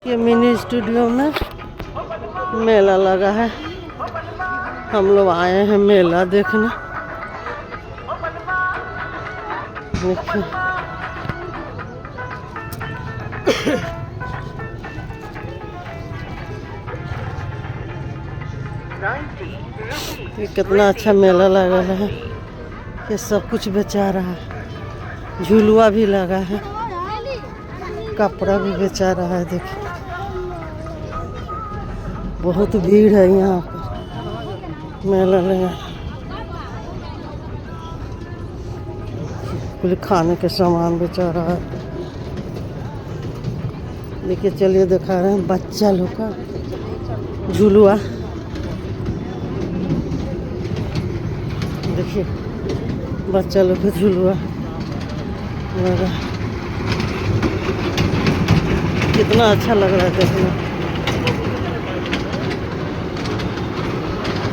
ये mini studio में मेला लगा है। हम लोग आए हैं मेला देखने। देखिए ये कितना अच्छा मेला लगा है। ये सब कुछ बेचा रहा है। झूलुआ भी लगा है, कपड़ा भी बेचा रहा है। देखिए बहुत भीड़ है यहाँ पर मेला लगा। कुछ खाने के सामान बेचा रहा है। देखिए चलिए दिखा रहे हैं बच्चा लोग का झूलुआ। देखिए बच्चा लोग का झूलुआ लगा, कितना अच्छा लग रहा है देखना।